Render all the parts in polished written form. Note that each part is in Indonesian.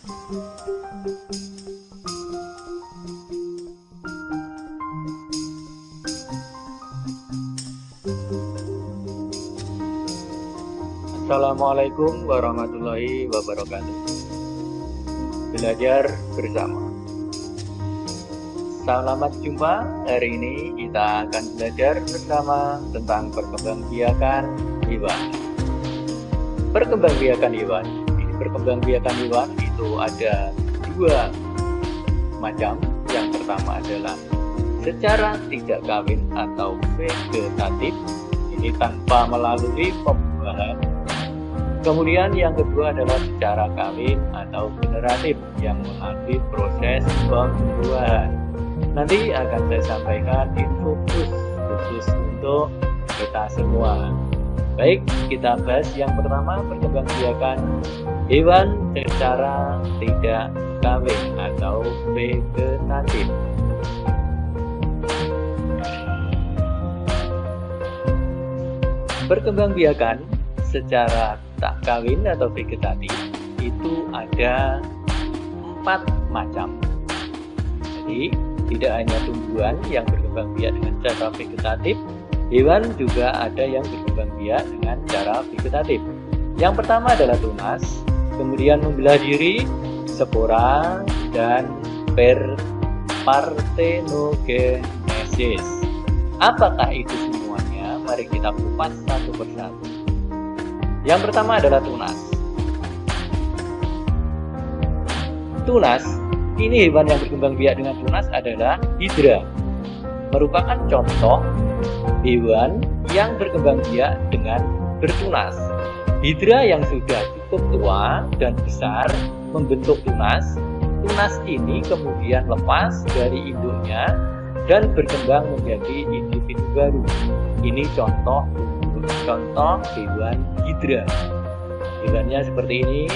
Assalamualaikum warahmatullahi wabarakatuh. Belajar bersama. Selamat jumpa. Hari ini kita akan belajar bersama tentang perkembangbiakan hewan. Perkembangbiakan hewan. Perkembangbiakan hewan itu ada dua macam. Yang pertama adalah secara tidak kawin atau vegetatif. Ini tanpa melalui pembuahan. Kemudian yang kedua adalah secara kawin atau generatif yang melalui proses pembuahan. Nanti akan saya sampaikan info khusus untuk kita semua. Baik, kita bahas yang pertama, perkembangbiakan hewan secara tidak kawin atau vegetatif. Perkembangbiakan secara tak kawin atau vegetatif itu ada 4 macam. Jadi tidak hanya tumbuhan yang berkembang biak dengan cara vegetatif, hewan juga ada yang berkembang biak dengan cara vegetatif. Yang pertama adalah tunas, kemudian membelah diri, spora, dan partenogenesis. Apakah itu semuanya? Mari kita kupas satu persatu. Yang pertama adalah tunas. Tunas, ini hewan yang berkembang biak dengan tunas adalah hidra. Merupakan contoh hewan yang berkembang biak dengan bertunas. Hidra yang sudah cukup tua dan besar membentuk tunas. Tunas ini kemudian lepas dari induknya dan berkembang menjadi individu baru. Ini contoh hewan hidra. Hewannya seperti ini.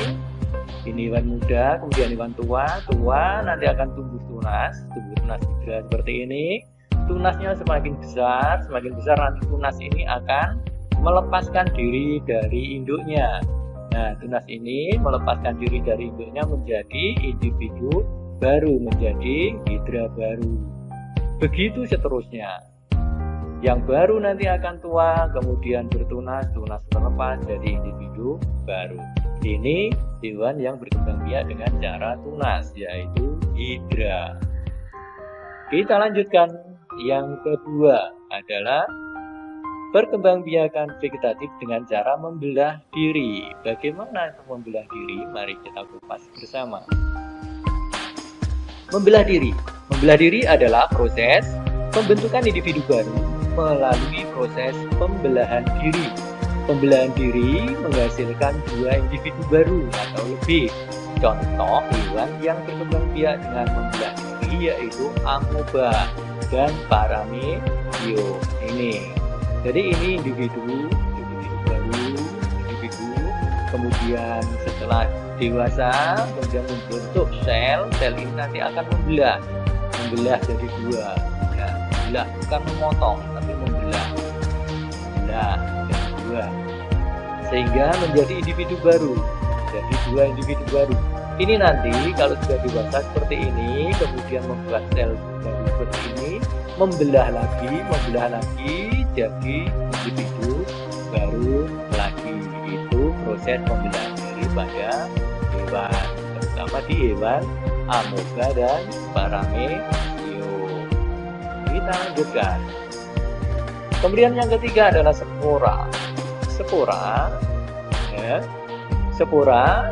Ini hewan muda, kemudian hewan tua nanti akan tumbuh tunas hidra seperti ini. Tunasnya semakin besar nanti tunas ini akan melepaskan diri dari induknya. Nah, tunas ini melepaskan diri dari induknya menjadi individu baru, menjadi hidra baru. Begitu seterusnya. Yang baru nanti akan tua, kemudian tunas terlepas jadi individu baru. Ini hewan yang berkembang biak dengan cara tunas, yaitu hidra. Kita lanjutkan. Yang kedua adalah perkembangbiakan vegetatif dengan cara membelah diri. Bagaimana itu membelah diri? Mari kita kupas bersama. Membelah diri adalah proses pembentukan individu baru melalui proses pembelahan diri. Pembelahan diri menghasilkan 2 individu baru atau lebih. Contoh hewan yang berkembang biak dengan membelah diri yaitu amoeba dan paramecium ini. Jadi ini individu baru, kemudian setelah dewasa kemudian membentuk sel ini nanti akan membelah jadi 2. Ya, membelah bukan memotong tapi membelah jadi 2 sehingga menjadi individu baru. Jadi 2 individu baru. Ini nanti kalau sudah dewasa seperti ini, kemudian membuat sel baru seperti ini, membelah lagi jadi individu baru lagi. Itu proses pembelahan diri pada hewan, terutama di hewan amoeba dan paramecium. Kita lanjutkan. Kemudian yang ketiga adalah spora. Spora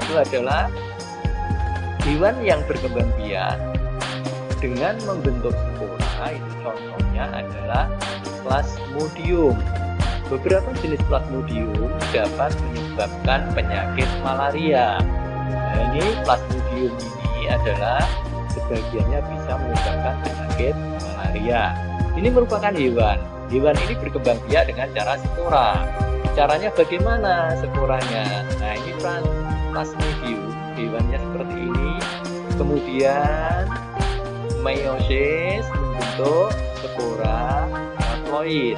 itu adalah hewan yang berkembang biak dengan membentuk spora. Itu contohnya adalah plasmodium. Beberapa jenis plasmodium dapat menyebabkan penyakit malaria. Nah, ini plasmodium ini adalah sebagiannya bisa menyebabkan penyakit malaria. Ini merupakan hewan ini berkembang biak dengan cara spora. Caranya bagaimana sporanya? Nah, ini plasmodium, hewannya seperti ini. Kemudian meiosis membentuk spora haploid.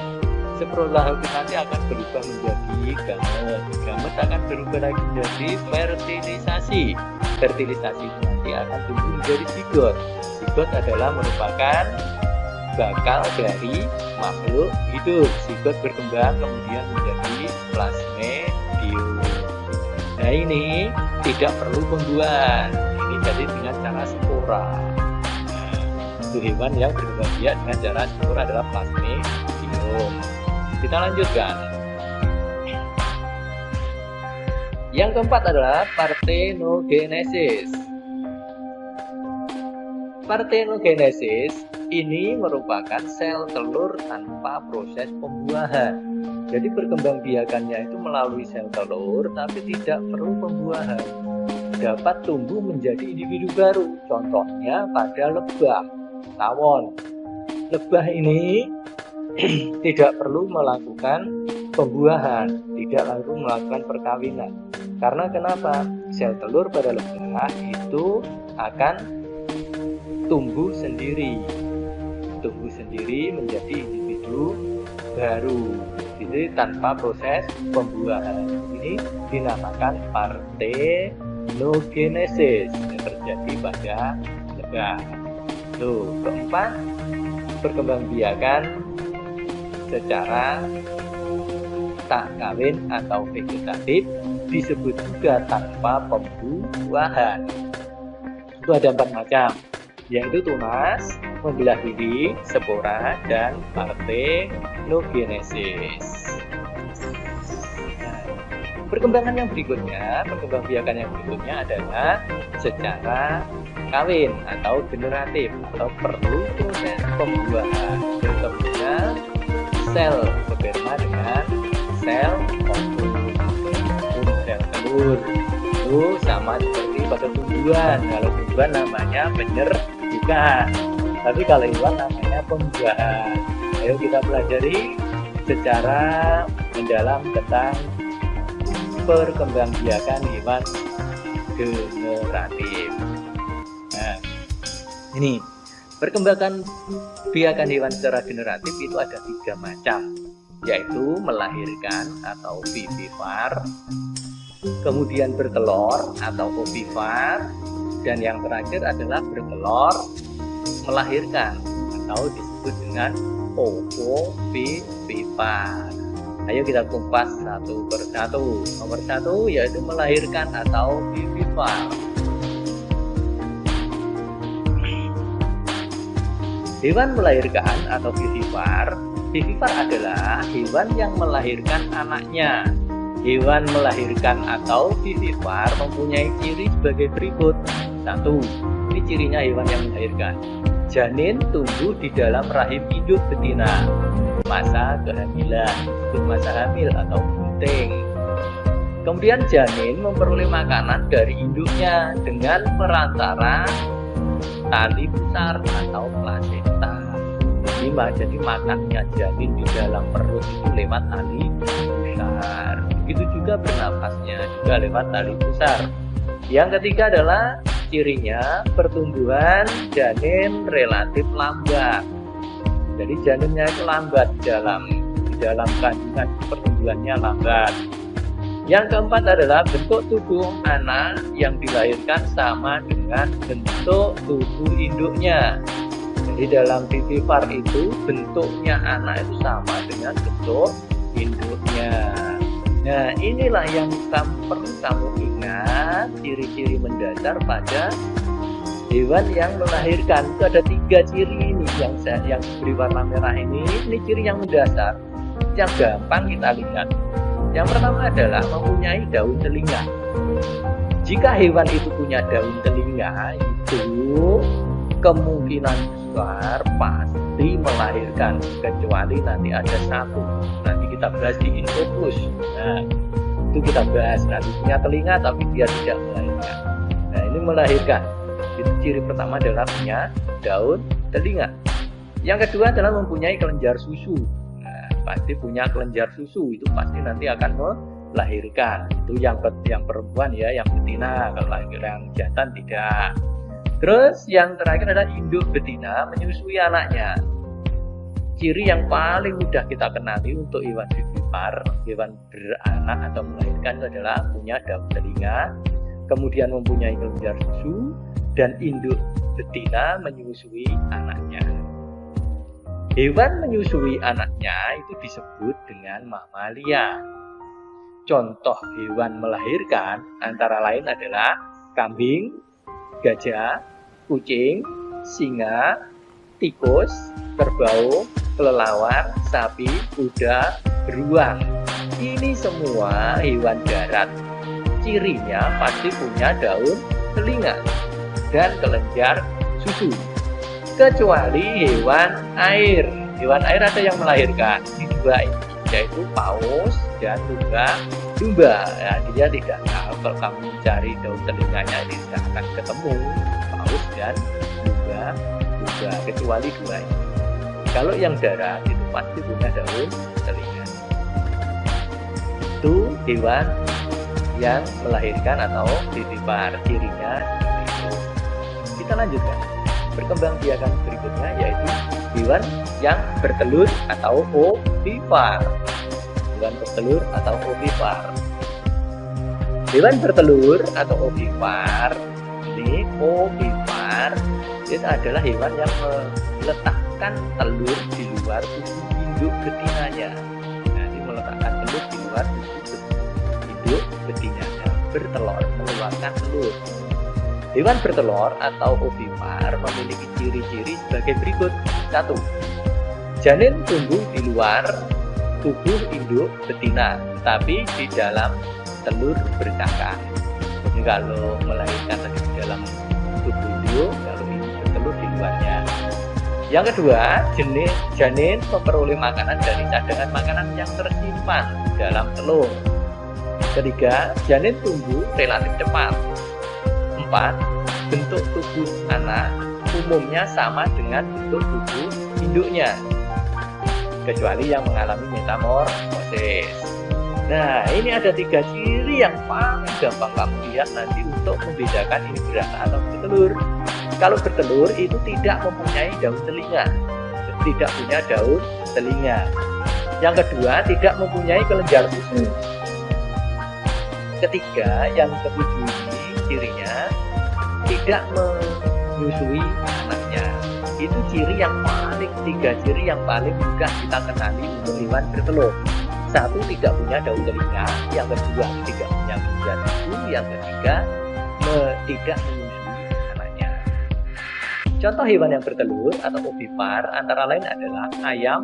Spora haploid nanti akan berubah menjadi gamet. Gamet akan berubah lagi menjadi fertilisasi. fertilisasi itu nanti akan tumbuh menjadi zigot. Zigot adalah merupakan bakal dari makhluk hidup. Zigot berkembang kemudian menjadi plasmodium. Nah, ini tidak perlu pembuahan. Ini jadi dengan cara spora. Itu hewan yang berkembang biak dengan cara spora adalah plasmodium. Kita lanjutkan. Yang keempat adalah parthenogenesis. Parthenogenesis ini merupakan sel telur tanpa proses pembuahan. Jadi perkembangbiakannya itu melalui sel telur tapi tidak perlu pembuahan. Dapat tumbuh menjadi individu baru. Contohnya pada lebah, tawon. Lebah ini tidak perlu melakukan pembuahan, tidak lalu melakukan perkawinan. Karena kenapa? Sel telur pada lebah itu akan tumbuh sendiri menjadi individu baru. Jadi tanpa proses pembuahan. Ini dinamakan parthenogenesis yang terjadi pada lebah. Keempat, perkembangbiakan secara tak kawin atau vegetatif disebut juga tanpa pembuahan. Itu ada 4 macam, yaitu tunas, membelah diri, spora, dan parthenogenesis. Perkembangan yang berikutnya adalah secara kawin atau generatif atau perlu proses pembuahan. Contohnya sel sperma dengan sel ovum, sel telur. Itu sama seperti pada tumbuhan. Kalau tumbuhan namanya penyerbukan, tapi kalau hewan namanya pembuahan. Ayo kita pelajari secara mendalam tentang perkembangbiakan hewan generatif. Nah, ini perkembangan biakan hewan secara generatif itu ada 3 macam, yaitu melahirkan atau vivipar, kemudian bertelur atau ovipar, dan yang terakhir adalah bertelur melahirkan atau disebut dengan ovovivipar. Ayo kita kupas satu persatu. Nomor 1 yaitu melahirkan atau vivipar. Hewan melahirkan atau vivipar. Vivipar adalah hewan yang melahirkan anaknya. Hewan melahirkan atau vivipar mempunyai ciri sebagai berikut. 1. Ini cirinya hewan yang melahirkan. Janin tumbuh di dalam rahim induk betina. Masa kehamilan, itu masa hamil atau bunting. Kemudian janin memperoleh makanan dari induknya dengan perantara tali pusar atau plasenta. Jadi makannya janin di dalam perut itu lewat tali pusar. Begitu juga bernafasnya juga lewat tali pusar. Yang ketiga adalah cirinya pertumbuhan janin relatif lambat. Jadi janinnya itu lambat di dalam kandungan, pertumbuhannya lambat. Yang keempat adalah bentuk tubuh anak yang dilahirkan sama dengan bentuk tubuh induknya. Jadi dalam vivipar itu bentuknya anak itu sama dengan bentuk induknya. Nah, inilah yang perlu kamu ingat, ciri-ciri mendasar pada hewan yang melahirkan. Itu ada 3 ciri ini yang beri warna merah ini ciri yang mendasar yang gampang kita lihat. Yang pertama adalah mempunyai daun telinga. Jika hewan itu punya daun telinga, itu kemungkinan besar pasti melahirkan, kecuali nanti ada 1. Nanti kita bahas di Infoplus. Nah, itu kita bahas nanti punya telinga tapi dia tidak melahirkan. Nah, ini melahirkan. Itu ciri pertama adalah punya daun telinga. Yang kedua adalah mempunyai kelenjar susu. Nah, pasti punya kelenjar susu, itu pasti nanti akan melahirkan. Itu yang perempuan ya, yang betina. Kalau yang jantan tidak. Terus yang terakhir adalah induk betina menyusui anaknya. Ciri yang paling mudah kita kenali untuk hewan vivipar, hewan beranak atau melahirkan, itu adalah punya daun telinga, kemudian mempunyai kelenjar susu, dan induk betina menyusui anaknya. Hewan menyusui anaknya itu disebut dengan mamalia. Contoh hewan melahirkan antara lain adalah kambing, gajah, kucing, singa, tikus, kerbau, kelelawar, sapi, kuda, beruang. Ini semua hewan darat. Cirinya pasti punya daun telinga dan kelenjar susu. Kecuali hewan air. Hewan air ada yang melahirkan. Ini dua ini, yaitu paus dan juga domba. Ya, dia tidak tahu, kalau kamu mencari daun telinganya ini tidak akan ketemu paus dan domba, kecuali dua ini. Kalau yang darat itu pasti punya daun telinga. Itu hewan yang melahirkan atau vivipar, cirinya itu. Kita lanjutkan perkembangbiakan berikutnya, yaitu hewan yang bertelur atau ovipar. Hewan bertelur atau ovipar. Hewan bertelur atau ovipar ini itu adalah hewan yang meletakkan telur di luar tubuh induk betinanya. Nah, ini meletakkan telur di luar tubuh induk betinanya, bertelur, mengeluarkan telur. Hewan bertelur atau ovipar memiliki ciri-ciri sebagai berikut. 1. Janin tumbuh di luar tubuh induk betina, tapi di dalam telur bercakar. Jadi kalau melahirkan tadi di dalam tubuh induk, kalau ini bertelur di luarnya. Yang kedua, janin memperoleh makanan dari cadangan makanan yang tersimpan dalam telur. Ketiga, janin tumbuh relatif cepat. 4. Bentuk tubuh anak umumnya sama dengan bentuk tubuh induknya, kecuali yang mengalami metamorfosis. Nah, ini ada 3 ciri yang paling gampang kamu lihat nanti untuk membedakan ini beranak atau bertelur. Kalau bertelur itu tidak mempunyai daun telinga, tidak punya daun telinga. Yang kedua, tidak mempunyai kelenjar susu. Ketiga, yang ketujuh ini cirinya tidak menyusui anaknya. Itu ciri yang paling, 3 ciri yang paling mudah kita kenali untuk hewan bertelur. 1, tidak punya daun telinga. Yang kedua, tidak punya kelenjar susu. Yang ketiga, tidak menyusui anaknya. Contoh hewan yang bertelur atau ovipar antara lain adalah ayam,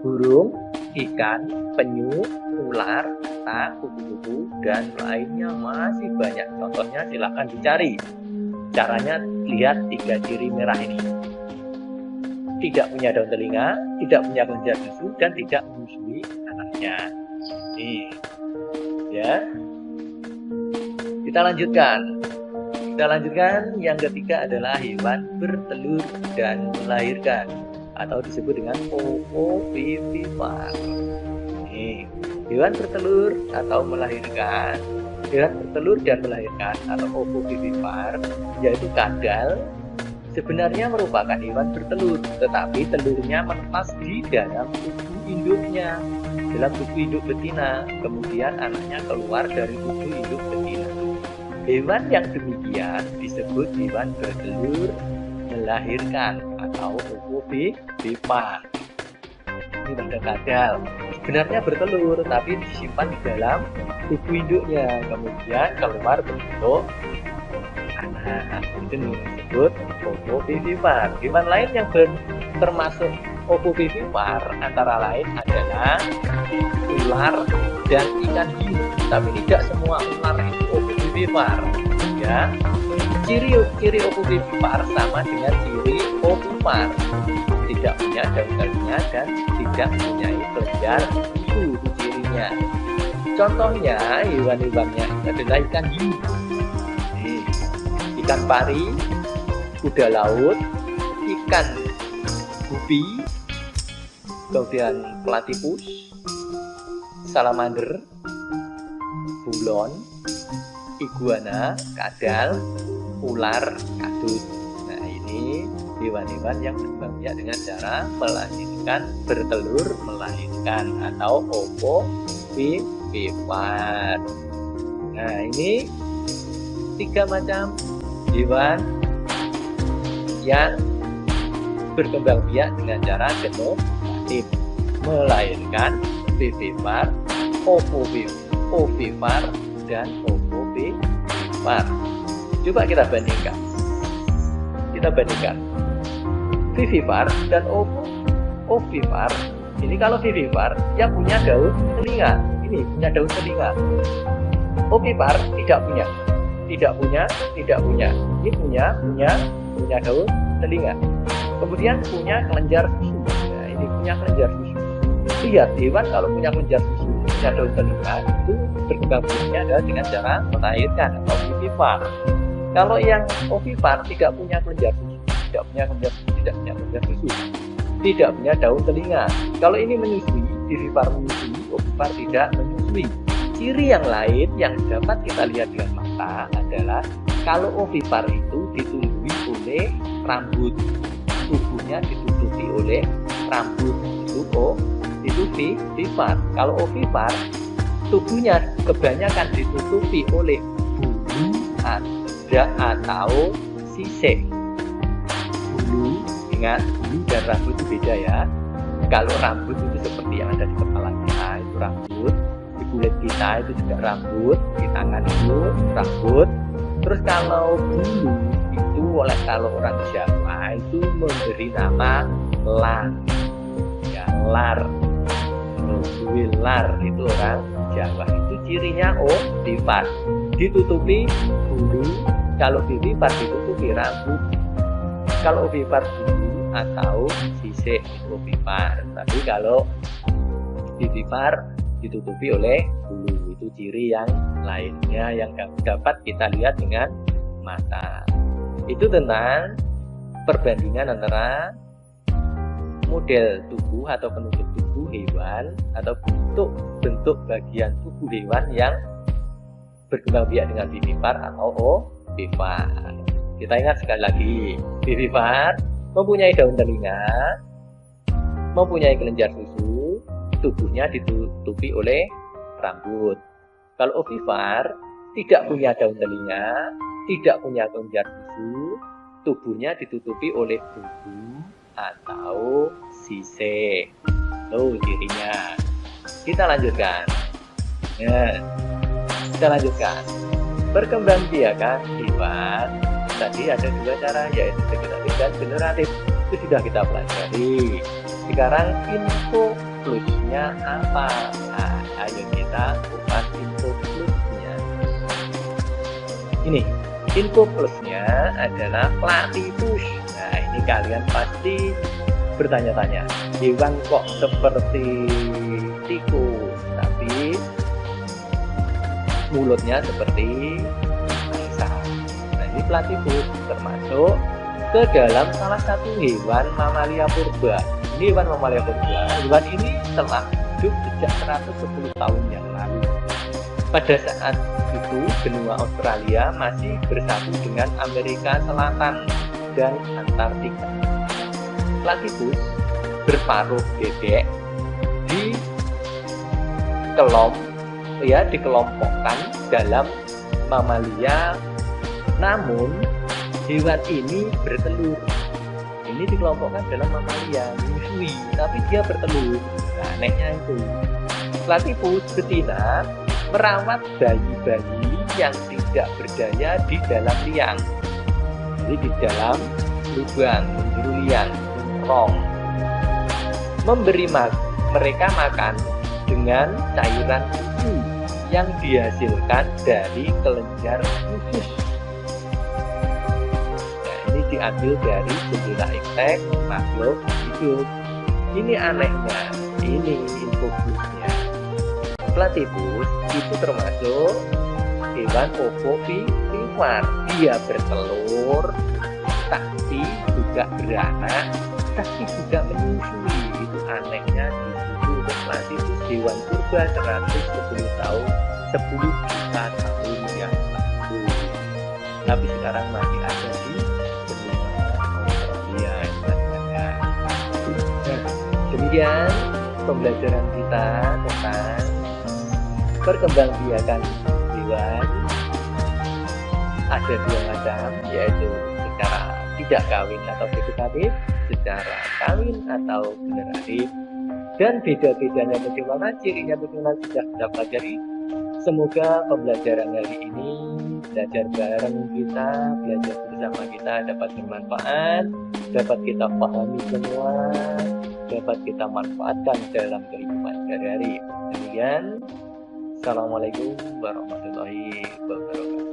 burung, ikan, penyu, ular, tak, kupu-kupu, dan lainnya masih banyak. Contohnya silahkan dicari. Caranya lihat 3 ciri merah ini. Tidak punya daun telinga, tidak punya kelenjar susu, dan tidak menyusui anaknya. Nih, ya. Kita lanjutkan. Yang ketiga adalah hewan bertelur dan melahirkan, atau disebut dengan ovipar. Nih, hewan bertelur atau melahirkan. Hewan bertelur dan melahirkan atau ovipar, yaitu kadal, sebenarnya merupakan hewan bertelur, tetapi telurnya menetas di dalam tubuh induknya, dalam tubuh induk betina. Kemudian anaknya keluar dari tubuh induk betina. Hewan yang demikian disebut hewan bertelur melahirkan atau ovipar. Ini pada kadal, sebenarnya bertelur tapi disimpan di dalam tubuh induknya, kemudian keluar bentuk anak. Itu disebut ovipar. Hewan lain yang termasuk ovipar antara lain adalah ular dan ikan hiu. Tapi tidak semua ular itu ovipar. Ya, ciri ovipar sama dengan ciri ovipar. Tidak punya daun telinga dan tidak mempunyai kelenjar susu, itu cirinya. Contohnya hewan-hewannya adalah ikan hiu, ikan pari, kuda laut, ikan gupi, kemudian platypus, salamander, bulon, iguana, kadal, ular, kadut. Nah, ini hewan-hewan yang berkembang biak dengan cara melahirkan, bertelur melahirkan atau ovipar. Nah, ini 3 macam hewan yang berkembang biak dengan cara generatif, melahirkan vivipar, ovipar, dan ovovivipar. Coba kita bandingkan. Vivipar dan ovipar. Ini kalau vivipar yang punya daun telinga, ini punya daun telinga. Ovipar tidak punya. Ini punya daun telinga. Kemudian punya kelenjar susu. Nah, ini punya kelenjar susu. Lihat, hewan kalau punya kelenjar susu, punya daun telinga, itu berkembang biaknya adalah dengan cara melahirkan atau vivipar. Kalau yang ovipar tidak punya kelenjar susu, tidak punya daun telinga. Kalau ini menyusui, vivipar menyusui, ovipar tidak menyusui. Ciri yang lain yang dapat kita lihat dengan mata adalah kalau ovipar itu ditumbuhi oleh rambut, tubuhnya ditutupi oleh rambut, itu vivipar. Kalau ovipar, tubuhnya kebanyakan ditutupi oleh bulu atau sisik. Bulu, ingat, bulu dan rambut itu beda ya. Kalau rambut itu seperti yang ada di kepala kita, itu rambut. Di kulit kita itu juga rambut. Di tangan itu rambut. Terus kalau bulu itu kalau orang Jawa itu memberi nama lar. Ya, lar. Lar itu orang Jawa. Itu cirinya ovipar. Ditutupi bulu. Kalau vivipar ditutupi rambut. Kalau ovipar bulu atau sisik itu ovipar. Tapi kalau vivipar ditutupi oleh bulu, itu ciri yang lainnya yang dapat kita lihat dengan mata. Itu tentang perbandingan antara model tubuh atau penutup tubuh hewan atau bentuk bagian tubuh hewan yang berkembang biak dengan vivipar atau ovipar. Kita ingat sekali lagi, vivipar mempunyai daun telinga, mempunyai kelenjar susu, tubuhnya ditutupi oleh rambut. Kalau ovipar tidak punya daun telinga, tidak punya kelenjar susu, tubuhnya ditutupi oleh bulu atau sisik. Tuh cirinya. Kita lanjutkan. Perkembangbiakan hewan tadi ada 2 cara, yaitu vegetatif dan generatif. Itu sudah kita pelajari. Sekarang info plusnya apa? Nah, ayo kita kupas info plusnya. Ini info plusnya adalah platypus. Nah, ini kalian pasti bertanya-tanya, hewan kok seperti tikus tapi mulutnya seperti angsa. Nah, ini platypus termasuk ke dalam salah satu hewan mamalia purba. Ini hewan mamalia purba. Hewan ini telah hidup sejak 110 tahun yang lalu. Pada saat itu benua Australia masih bersatu dengan Amerika Selatan dan Antartika. Platypus berparuh bebek dikelompokkan dalam mamalia, namun hewan ini bertelur. Ini dikelompokkan dalam mamalia, menyusui, tapi dia bertelur. Nah, anehnya itu. Platypus betina merawat bayi-bayi yang tidak berdaya di dalam liang. Jadi di dalam lubang, penjuru liang, rong. Memberi mereka makan dengan cairan susu yang dihasilkan dari kelenjar khusus. Diambil dari jendela insek makhluk hidup. Ini anehnya, ini info plusnya. Platypus itu termasuk hewan ovovivipar. Dia bertelur, tapi juga beranak, tapi juga menyusui. Itu anehnya di situ. Untuk platypus hewan purba 110 tahun, 10 juta tahun yang lalu. Tapi sekarang masih ada di Demikian pembelajaran kita tentang perkembangbiakan hewan ada dua macam, yaitu secara tidak kawin atau vegetatif, secara kawin atau generatif. Dan beda-bedanya bagaimana, cirinya bagaimana sudah kita pelajari. Semoga pembelajaran hari ini, belajar bareng kita, belajar bersama kita dapat bermanfaat, dapat kita pahami semua, dapat kita manfaatkan dalam kehidupan sehari-hari. Demikian, Assalamualaikum warahmatullahi wabarakatuh.